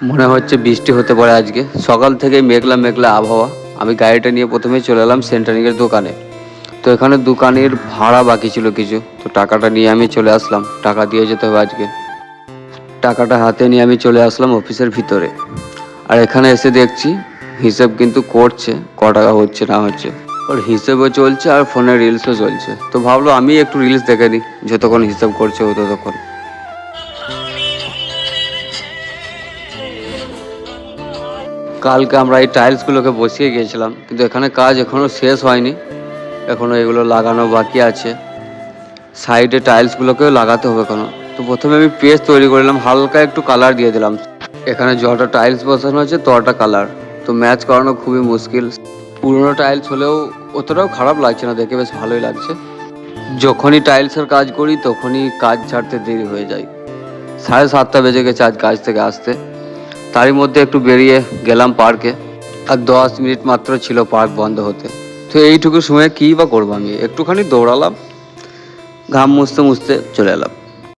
মনে হচ্ছে বৃষ্টি হতে পারে আজকে। সকাল থেকে মেঘলা মেঘলা আবহাওয়া। আমি গাড়িটা নিয়ে প্রথমে চলে এলাম সেন্টারিংয়ের দোকানে। তো এখানে দোকানের ভাড়া বাকি ছিল কিছু, তো টাকাটা নিয়ে আমি চলে আসলাম। টাকা দিয়ে যেতে হবে আজকে। টাকাটা হাতে নিয়ে আমি চলে আসলাম অফিসের ভিতরে। আর এখানে এসে দেখছি হিসেব কিন্তু করছে, ক টাকা হচ্ছে না হচ্ছে। ওর হিসেবও চলছে আর ফোনে রিলসও চলছে। তো ভাবলো আমি একটু রিলস দেখে নিই, যতক্ষণ হিসেব করছে ও ততক্ষণ। কালকে আমরা এই টাইলসগুলোকে বসিয়ে গিয়েছিলাম, কিন্তু এখানে কাজ এখনও শেষ হয়নি। এখনও এগুলো লাগানো বাকি আছে। সাইডে টাইলসগুলোকেও লাগাতে হবে এখনো। তো প্রথমে আমি পেজ তৈরি করলাম, হালকা একটু কালার দিয়ে দিলাম। এখানে যটা টাইলস বসানো হয়েছে তটা কালার, তো ম্যাচ করানো খুবই মুশকিল। পুরোনো টাইলস হলেও অতটাও খারাপ লাগছে না, দেখে বেশ ভালোই লাগছে। যখনই টাইলসের কাজ করি তখনই কাজ ছাড়তে দেরি হয়ে যায়। 7:30 বেজে গেছে আজ কাজ থেকে আসতে। তারই মধ্যে একটু বেরিয়ে গেলাম পার্কে। আর 10 মিনিট মাত্র ছিল পার্ক বন্ধ হতে। তো এইটুকু সময়ে কী বা করবো, আমি একটুখানি দৌড়ালাম, ঘাম মুছতে মুছতে চলে এলাম।